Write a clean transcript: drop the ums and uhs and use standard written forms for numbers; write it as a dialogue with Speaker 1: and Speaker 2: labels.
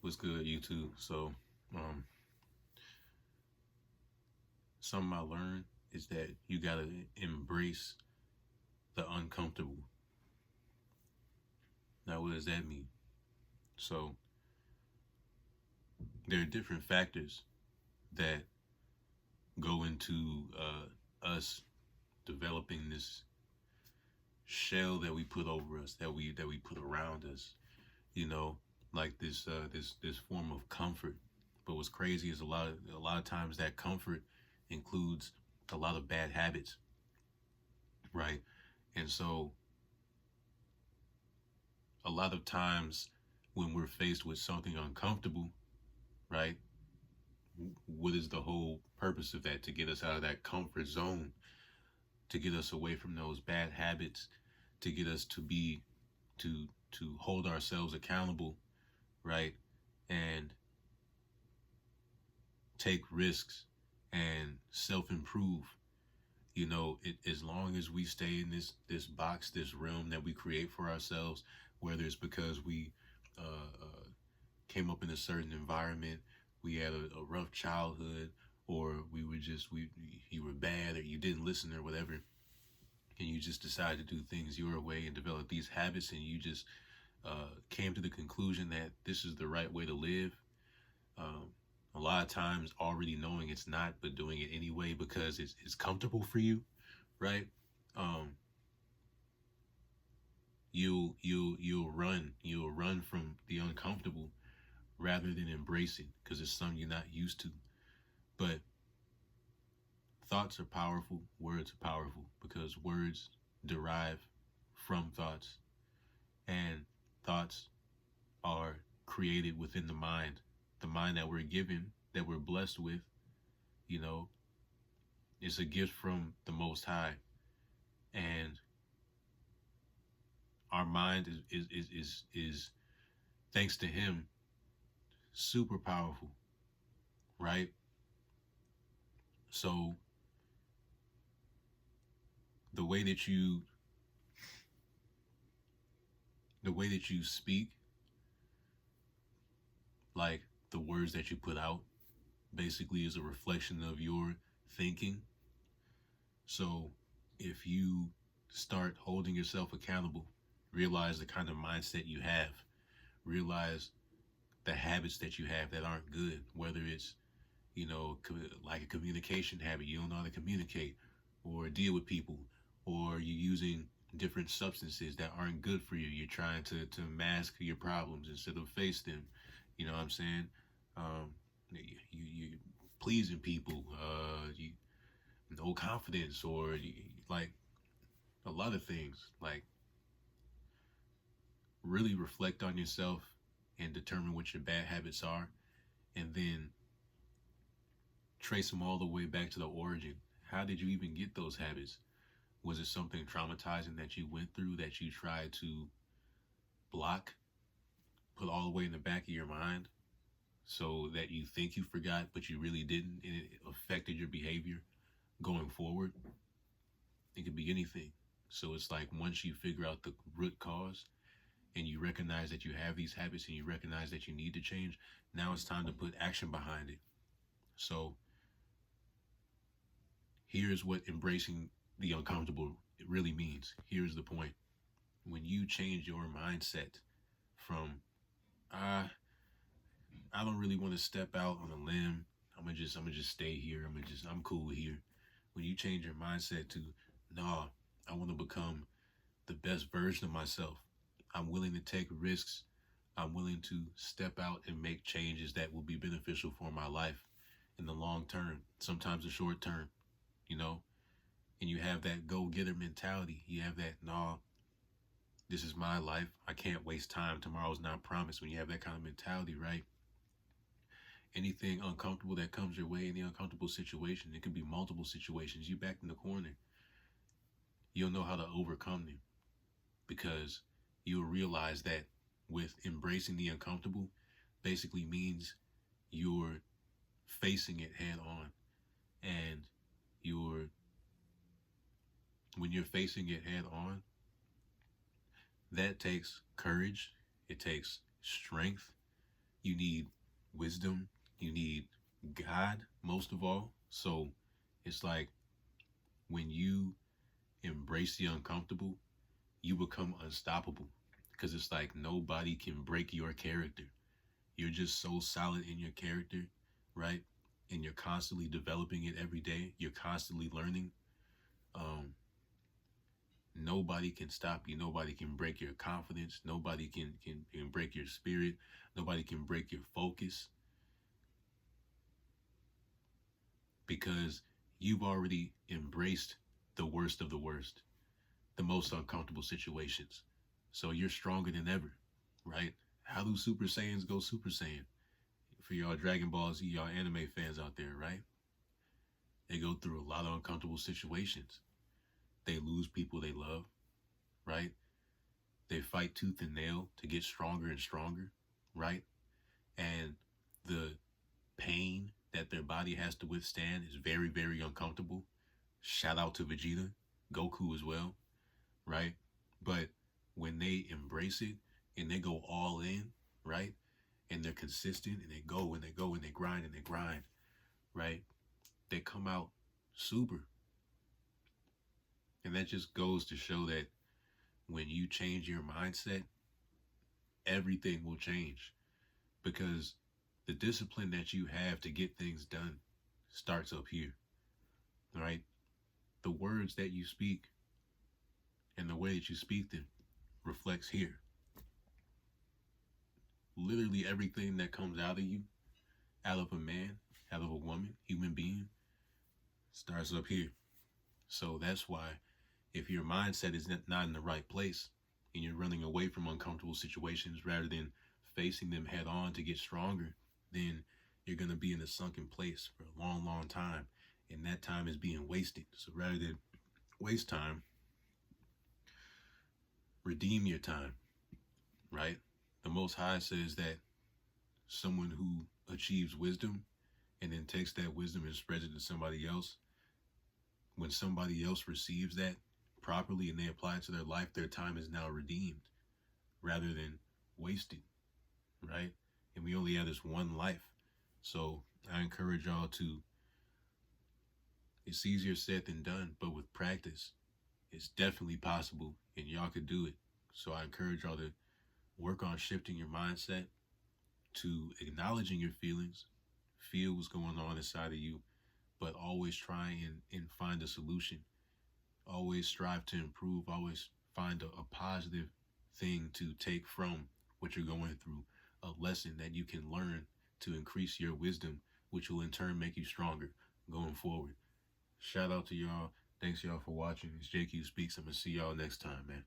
Speaker 1: What's good, YouTube? So, um, something I learned is that you gotta embrace the uncomfortable. Now, what does that mean? So, there are different factors that go into us developing this shell that we put over us, that we put around us. You know, like this form of comfort. But what's crazy is a lot of times that comfort includes a lot of bad habits, right? And so a lot of times when we're faced with something uncomfortable, right? What is the whole purpose of that? To get us out of that comfort zone, to get us away from those bad habits, to get us to hold ourselves accountable, right? And take risks and self-improve. As long as we stay in this box, this realm that we create for ourselves, whether it's because we came up in a certain environment, we had a rough childhood, or we were just we you were bad, or you didn't listen, or whatever, and you just decided to do things your way and develop these habits, and you just came to the conclusion that this is the right way to live. Um, a lot of times, already knowing it's not, but doing it anyway because it's comfortable for you, right? Um, you'll run from the uncomfortable rather than embracing because it's something you're not used to. But thoughts are powerful, words are powerful because words derive from thoughts, and thoughts are created within the mind that we're given, that we're blessed with. You know, it's a gift from the Most High, and our mind is thanks to Him super powerful, right? So the way that you the way that you speak, like the words that you put out, basically is a reflection of your thinking. So if you start holding yourself accountable, realize the kind of mindset you have, realize the habits that you have that aren't good, whether it's, like a communication habit, you don't know how to communicate or deal with people, or you're using different substances that aren't good for you. You're trying to mask your problems instead of face them. You know what I'm saying? You pleasing people, no confidence, or like a lot of things. Like, really reflect on yourself and determine what your bad habits are, and then trace them all the way back to the origin. How did you even get those habits? Was it something traumatizing that you went through that you tried to block, put all the way in the back of your mind so that you think you forgot, but you really didn't, and it affected your behavior going forward? It could be anything. So it's like once you figure out the root cause and you recognize that you have these habits and you recognize that you need to change, now it's time to put action behind it. So here's what embracing the uncomfortable really means. Here's the point. When you change your mindset from I don't really want to step out on a limb, I'm gonna just stay here. I'm cool here. When you change your mindset to, nah, I want to become the best version of myself. I'm willing to take risks. I'm willing to step out and make changes that will be beneficial for my life in the long term, sometimes the short term, you know? And you have that go getter mentality. You have that, nah, this is my life. I can't waste time. Tomorrow's not promised. When you have that kind of mentality, right? Anything uncomfortable that comes your way, any uncomfortable situation, it could be multiple situations. You back in the corner. You'll know how to overcome them because you'll realize that with embracing the uncomfortable basically means you're facing it head on. And you're when you're facing it head on, that takes courage, it takes strength, You need wisdom. You need God most of all. So it's like when you embrace the uncomfortable, you become unstoppable because it's like nobody can break your character. You're just so solid in your character, right? And you're constantly developing it every day. You're constantly learning. Um, Nobody can stop you. Nobody can break your confidence. Nobody can break your spirit. Nobody can break your focus because you've already embraced the worst of the worst, the most uncomfortable situations. So you're stronger than ever, right? How do Super Saiyans go Super Saiyan? For y'all Dragon Ball Z, y'all anime fans out there, right? They go through a lot of uncomfortable situations. They lose people they love, right? They fight tooth and nail to get stronger and stronger, right? And the pain that their body has to withstand is very, very uncomfortable. Shout out to Vegeta, Goku as well, right? But when they embrace it and they go all in, right? And they're consistent and they go and they go and they grind, right? They come out super. And that just goes to show that when you change your mindset, everything will change because the discipline that you have to get things done starts up here, right? The words that you speak and the way that you speak them reflects here. Literally everything that comes out of you, out of a man, out of a woman, human being, starts up here. So that's why if your mindset is not in the right place and you're running away from uncomfortable situations rather than facing them head on to get stronger, then you're going to be in a sunken place for a long, long time. And that time is being wasted. So rather than waste time, redeem your time, right? The Most High says that someone who achieves wisdom and then takes that wisdom and spreads it to somebody else, when somebody else receives that properly and they apply it to their life, their time is now redeemed rather than wasted, right? And we only have this one life. So I encourage y'all to, it's easier said than done, but with practice, it's definitely possible and y'all could do it. So I encourage y'all to work on shifting your mindset to acknowledging your feelings, feel what's going on inside of you, but always try and find a solution. Always strive to improve. Always find a positive thing to take from what you're going through, a lesson that you can learn to increase your wisdom, which will in turn make you stronger going forward. Shout out to y'all. Thanks y'all for watching. It's JQ Speaks. I'm going to see y'all next time, man.